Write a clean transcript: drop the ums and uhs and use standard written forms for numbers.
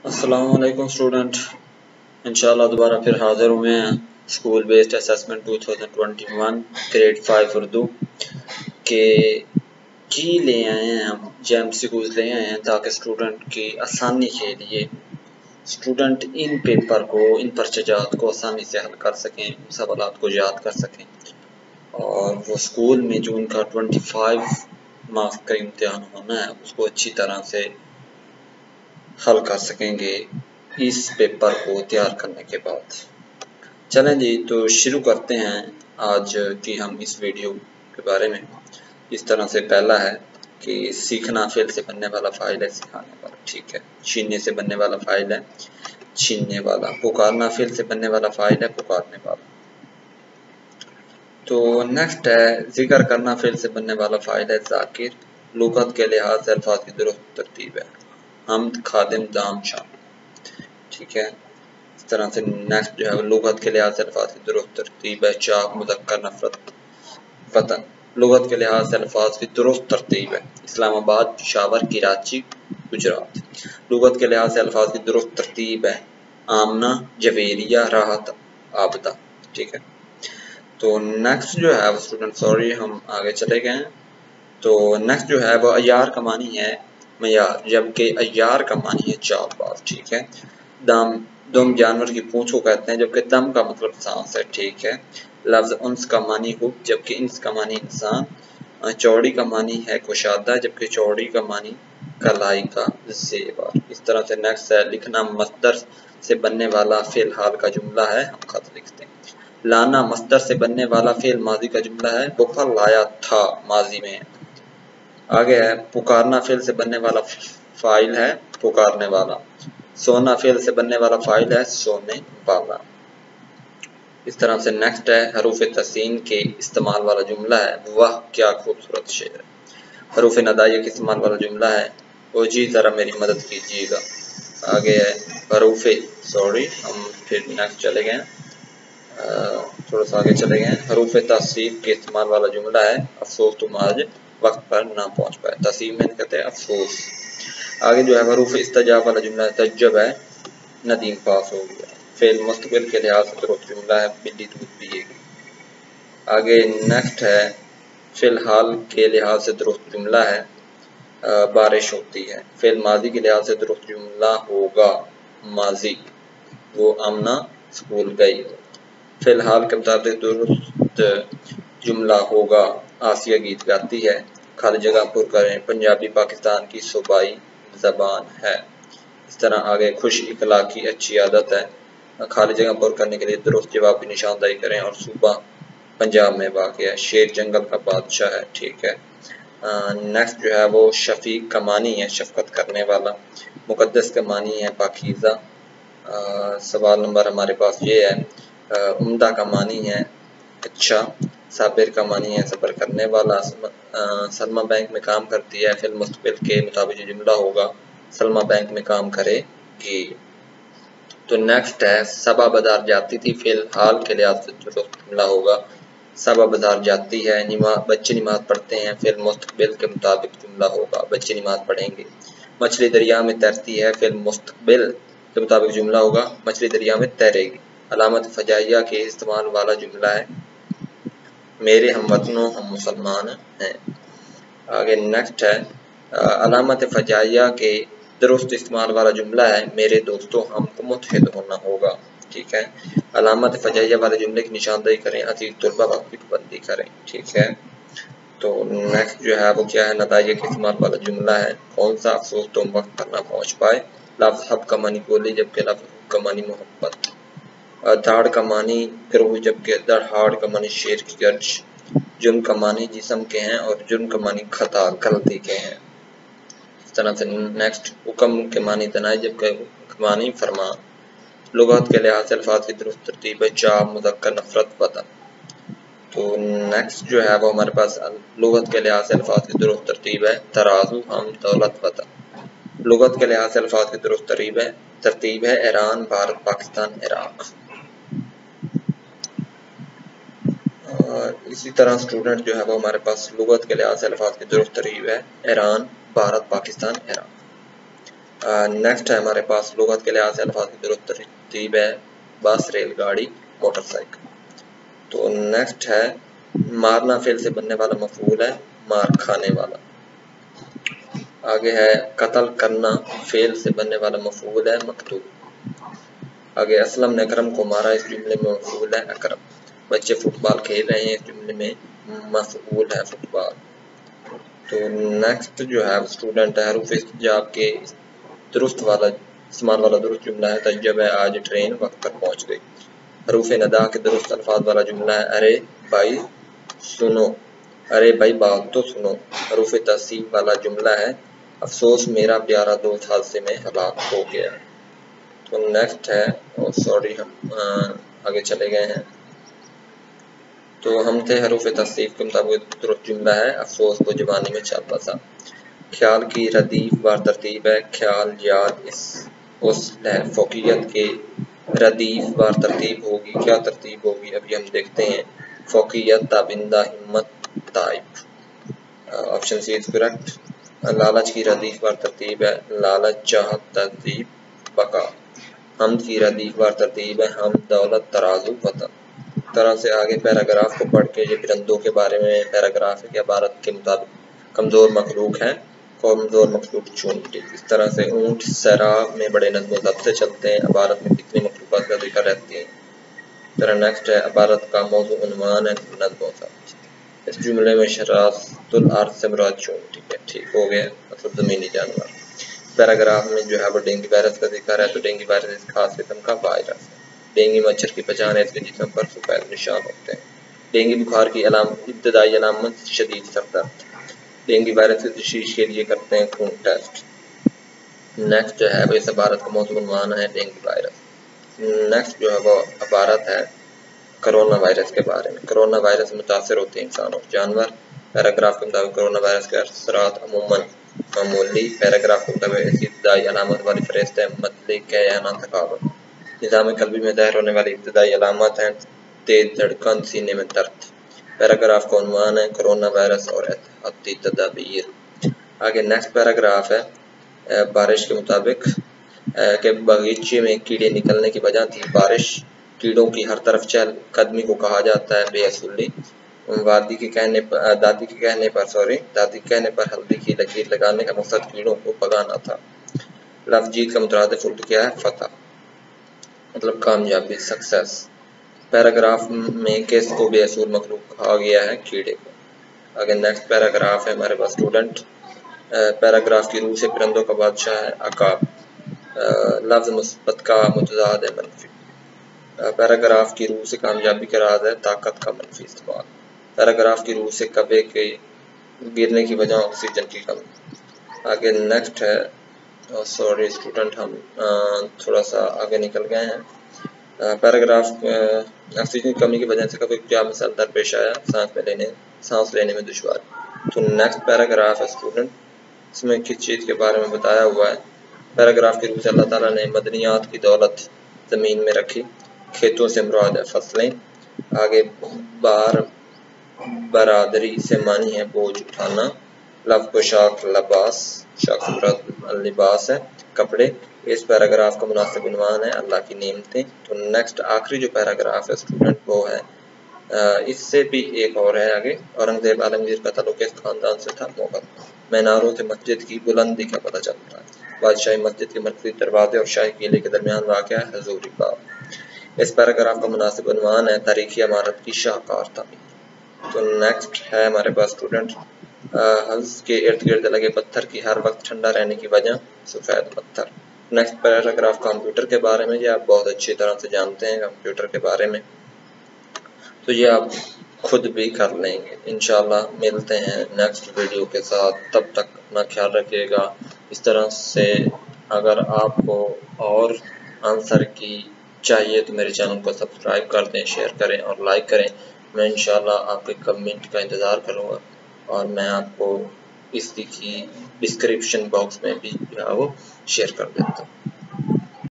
السلام علیکم اسٹوڈنٹ، انشاءاللہ دوبارہ پھر حاضر ہوئے ہیں school based assessment 2021 grade 5 Urdu کے کی لے آئے ہیں ہم جیم سیکوز لے آئے ہیں تاکہ اسٹوڈنٹ کی آسانی کے لیے اسٹوڈنٹ ان پیپر کو ان پرچجات کو آسانی سے حل کر سکیں، سوالات کو یاد کر سکیں اور وہ اسکول میں جو ان کا 25 مارکس کا امتحان ہونا ہے اس کو اچھی طرح سے حل کر سکیں گے اس پیپر کو تیار کرنے کے بعد۔ چلیں جی، تو شروع کرتے ہیں آج کی ہم اس ویڈیو کے بارے میں۔ اس طرح سے پہلا ہے کہ سیکھنا فعل سے بننے والا فاعل ہے، سکھانے والا، ٹھیک ہے۔ چھیننے سے بننے والا فاعل ہے، چھیننے والا۔ پکارنا فعل سے بننے والا فاعل ہے، پکارنے والا۔ تو نیکسٹ ہے ذکر کرنا فعل سے بننے والا فاعل ہے، ذاکر۔ لغت کے لحاظ سے الفاظ کی درست ترتیب ہے، حمد، خادم، دام، شامل، ٹھیک ہے۔ اس طرح سے نیکسٹ جو ہے لغت کے لحاظ سے الفاظ کی درست ترتیب ہے، چاک، مذکر، نفرت، وطن۔ لغت کے لحاظ سے الفاظ کی درست ترتیب ہے، اسلام آباد، پشاور، کراچی، گجرات۔ لغت کے لحاظ سے الفاظ کی درست ترتیب ہے، آمنہ، جویریہ، راحت، عابدہ، ٹھیک ہے۔ تو نیکسٹ جو ہے اسٹوڈنٹ سوری ہم آگے چلے گئے ہیں۔ تو نیکسٹ جو ہے وہ عیار کا معنی ہے معیار، جبکہ عیار کا معنی ہے چال باز، ٹھیک ہے۔ دم جانور کی پونچھ کو کہتے ہیں جبکہ دم کا مطلب سانس ہے، ٹھیک ہے۔ لفظ انس کا معنی حب جبکہ انس کا معنی انسان۔ چوڑی کا معنی ہے کشادہ جبکہ چوڑی کا معنی کلائی کا زیور۔ اس طرح سے نیکسٹ ہے لکھنا مصدر سے بننے والا فعل حال کا جملہ ہے، ہم خط لکھتے ہیں۔ لانا مصدر سے بننے والا فعل ماضی کا جملہ ہے، وہ پھل لایا تھا ماضی میں۔ آگے ہے پکارنا فعل سے بننے والا فاعل ہے، پکارنے والا۔ سونا فعل سے بننے والا فاعل ہے، سونے والا۔ اس طرح سے نیکسٹ ہے حروف تحسین کے استعمال والا جملہ ہے، واہ کیا خوبصورت شعر ہے۔ حروف ندائیہ کے استعمال والا جملہ ہے، او جی ذرا میری مدد کیجیے گا۔ آگے ہے ہم پھر نیکسٹ چلے گئے ہیں، تھوڑا سا آگے چلے گئے ہیں۔ حروف تصریف کے استعمال والا جملہ ہے، افسوس تم آج وقت پر نہ پہنچ پائے۔ تصریف میں کہتے ہیں افسوس۔ آگے جو ہے حروف استجاب والا جملہ ہے، تعجب ہے ندیم پاس ہو گیا۔ فعل مستقبل کے لحاظ سے درست جملہ ہے، بلی دودھ پیے گی۔ آگے نیکسٹ ہے فعل حال کے لحاظ سے درست جملہ ہے، بارش ہوتی ہے۔ فعل ماضی کے لحاظ سے درست جملہ ہوگا، ماضی، وہ آمنہ اسکول گئی۔ فی الحال کے مطابق درست جملہ ہوگا، آسیہ گیت گاتی ہے۔ خالی جگہ پر کریں، پنجابی پاکستان کی صوبائی زبان ہے۔ اس طرح آگے خوش اخلاقی اچھی عادت ہے۔ خالی جگہ پر کرنے کے لیے درست جواب کی نشاندہی کریں اور صوبہ پنجاب میں واقع ہے۔ شیر جنگل کا بادشاہ ہے، ٹھیک ہے۔ نیکسٹ جو ہے وہ شفیق کا معنی ہے شفقت کرنے والا۔ مقدس کا معنی ہے پاکیزہ۔ سوال نمبر ہمارے پاس یہ ہے، عمدہ کا معنی ہے اچھا۔ صابر کا معنی ہے صبر کرنے والا۔ سلمہ بینک میں کام کرتی ہے، فعل مستقبل کے مطابق جو جملہ ہوگا، سلمہ بینک میں کام کرے گی۔ تو نیکسٹ ہے صبا بازار جاتی تھی، فعل حال کے لحاظ سے درست جملہ ہوگا، صبا بازار جاتی ہے۔ بچے نماز پڑھتے ہیں، فعل مستقبل کے مطابق جملہ ہوگا، بچے نماز پڑھیں گے۔ مچھلی دریا میں تیرتی ہے، فعل مستقبل کے مطابق جملہ ہوگا، مچھلی دریا میں تیرے گی۔ علامت فجائیہ کے استعمال والا جملہ ہے، میرے ہم وطنوں ہم مسلمان ہیں۔ آگے نیکسٹ ہے علامت فجائیہ کے درست استعمال والا جملہ ہے، میرے دوستوں ہم کو متحد ہونا ہوگا، ٹھیک ہے۔ علامت فجائیہ والے جملے کی نشاندہی کریں، عزیز طلبہ وقت کی پابندی کریں، ٹھیک ہے۔ تو نیکسٹ جو ہے وہ کیا ہے، نتائج کے استعمال والا جملہ ہے، کون سا افسوس تم وقت پر نہ پہنچ پائے۔ لفظ حب کا معنی گولی جبکہ لفظ حب کا معنی محبت۔ دھاڑ کا معنی گروہ جبکہ دھاڑ کا معنی شیر کی گرج۔ جرم کا معنی جسم کے ہیں اور جرم کا معنی خطا غلطی کے ہیں۔ اس طرح سے نیکسٹ حکم کے معنی تنائی جبکہ حکم کے معنی فرمان۔ لغت کے لحاظ سے الفاظ کی درست ترتیب ہے، چاپ، مذکر، نفرت، وطن۔ تو نیکسٹ جو ہے وہ ہمارے پاس لغت کے لحاظ سے الفاظ کی درست ترتیب ہے، ترازو، ہم، دولت، وطن۔ لغت کے لحاظ سے الفاظ کی درست ترتیب ہے، ایران، بھارت، پاکستان، عراق۔ اسی طرح اسٹوڈنٹ جو ہے وہ ہمارے پاس لغت کے لحاظ سے الفاظ کی درست ترتیب ہے، ایران، بھارت، پاکستان، عراق۔ नेक्स्ट है हमारे पास लुगत के लिहाज से अल्फाज की दुरुस्त तरतीब है बस, रेलगाड़ी, मोटरसाइकिल। तो नेक्स्ट है मारना फेल से बनने वाला मफूल है मार खाने वाला। आगे है कत्ल करना फेल से बनने वाला मफूल है मकतूल। आगे असलम ने अकरम को मारा, इस जुमले में मफूल है अकरम। बच्चे फुटबॉल खेल रहे हैं, इस जुमले में मफूल है फुटबॉल। तो नेक्स्ट जो है स्टूडेंट है हरूफ इस्तिजाब के दुरुस्त वाला इस्तेमाल वाला दुरुस्त जुमला है तज्जब है आज ट्रेन वक्त पर पहुंच गई। हरूफ नदा के दुरुस्त अल्फाज वाला जुमला है अरे भाई सुनो, अरे भाई बात तो सुनो। हरूफ तहसीब वाला जुमला है अफसोस मेरा प्यारा दोस्त हादसे में हलाक हो गया। तो नेक्स्ट है सॉरी हम आगे चले गए हैं। तो हम थे हरूफ तहसीब के मुताबिक दुरुस्त जुमला है अफसोस को जवानी में चल बसा। ख्याल की रदीफ बार तरतीब है ख्याल याद इस उस फोकियत के रदीफ बार तरतीब होगी, क्या तरतीब होगी अभी हम देखते हैं। फोकियत ताबिंदा हिम्मत ताइब। Option C is correct. लालच की रदीफ बार तरतीब है लालच चाहत तरतीब बका। हमद की रदीफ बार तरतीब है हम दौलत तराजू वतन। तरह से आगे पैराग्राफ को पढ़ के ये परिंदों के बारे में पैराग्राफ है कि इबारत के मुताबिक कमजोर मखलूक है, कमजोर मखलूक चूंटी। इस तरह से ऊंट सैराब में बड़े नज़्म व ज़ब्त से चलते हैं, इबारत में कितनी मखलूक़ात का जिक्र रहती है। तरह नेक्स्ट है इबारत का मौजू उन्वान है नज़्म व ज़ब्त। इस जुमले में शरातुल अर्ज़ से मुराद चूंटी है, ठीक हो गया, मतलब ज़मीनी जानवर। पैराग्राफ में जो है वो डेंगू वायरस का जिक्र है, तो डेंगू वायरस इस खास किस्म का वायरस है। डेंगू मच्छर की पहचान है इसके जिस्म पर सफेद निशान होते हैं। डेंगू बुखार की इब्तदाई अलामत शदीद सर दर्द। डेंगू वायरस की तशखीस के लिए करते हैं खून टेस्ट। नेक्स्ट जो है वो इस इबारत का मौजूद उन्वान है डेंगू वायरस। नेक्स्ट जो है वो इबारत है कोरोना वायरस के बारे में। कोरोना वायरस मुतासर होते हैं इंसान और जानवर। पैराग्राफ के मुताबिक कोरोना वायरस के असरात अमूमन मामूली। पैराग्राफ के मुताबिक इसकी इब्तदाई अलामत वाली फहरिस्त है मतले कहना थकावट। निज़ाम कल्बी में ज़ाहिर होने वाली इब्तदाई अलामत हैं तेज धड़कन, सीने में दर्द। पैराग्राफ का उन्वान है कोरोना वायरस और एहतियाती तदाबीर। आगे नेक्स्ट पैराग्राफ है बारिश के मुताबिक के बगीचे में कीड़े निकलने की वजह थी बारिश। कीड़ों की हर तरफ चहल कदमी को कहा जाता है बेअसूली। दादी के कहने पर हल्दी की लकीर लगाने का मकसद कीड़ों को भगाना था। लफ्ज़ जीत का मुतरादिफ उर्दू क्या है फतह, मतलब कामयाबी, सक्सेस। पैराग्राफ में किस को बेअसूल मखलूक कहा गया है कीड़े को। आगे नेक्स्ट पैराग्राफ है हमारे पास स्टूडेंट। पैराग्राफ की रूह से परिंदों का बादशाह है अकाब। लफ्ज़ मुस्बत का मुतज़ाद है मनफी। पैराग्राफ की रूह से कामयाबी का राज है ताकत का मनफी इस्तेमाल। पैराग्राफ की रूह से कब्बे के गिरने की वजह ऑक्सीजन की कमी। आगे नेक्स्ट है सॉरी स्टूडेंट हम थोड़ा सा आगे निकल गए हैं। पैराग्राफ ऑक्सीजन की कमी की वजह से कभी क्या मसला दरपेश आया सांस लेने में दुश्वारी। तो नेक्स्ट पैराग्राफ है स्टूडेंट, इसमें किस चीज़ के बारे में बताया हुआ है। पैराग्राफ के रूप से अल्लाह ताला ने मदनियात की दौलत ज़मीन में रखी। खेतों से मुराद है फसलें। आगे बरादरी से मानी है बोझ उठाना। लफ्ज़ पोशाक लबास, शाक से मुराद लिबास है कपड़े। इस पैराग्राफ का मुनासिब उन्वान है अल्लाह की नेमतें। तो नेक्स्ट आखिरी जो पैराग्राफ है स्टूडेंट वो है इससे भी एक और है आगे। औरंगजेब आलमगीर का ताल्लुक इस खानदान से था मुगल। मीनारों से मस्जिद की बुलंदी का पता चलता है। बादशाही मस्जिद के मरकज़ी दरवाजे और शाही किले के दरमियान वाक़ है हजूरी बाग। इस पैराग्राफ का मुनासिब उन्वान है तारीखी इमारत की शाहकार तामीर। तो नेक्स्ट है हमारे पास स्टूडेंट हल्स के इर्द गिर्द लगे पत्थर की हर वक्त ठंडा रहने की वजह सफ़ेद पत्थर। नेक्स्ट पैराग्राफ कंप्यूटर के बारे में, ये आप बहुत अच्छी तरह से जानते हैं कंप्यूटर के बारे में, तो ये आप खुद भी कर लेंगे। इंशाल्लाह मिलते हैं नेक्स्ट वीडियो के साथ, तब तक अपना ख्याल रखिएगा। इस तरह से अगर आपको और आंसर की चाहिए तो मेरे चैनल को सब्सक्राइब कर दें, शेयर करें और लाइक करें। मैं इंशाल्लाह आपके कमेंट का इंतज़ार करूँगा और मैं आपको इसकी डिस्क्रिप्शन बॉक्स में भी जो है वो शेयर कर देता हूँ।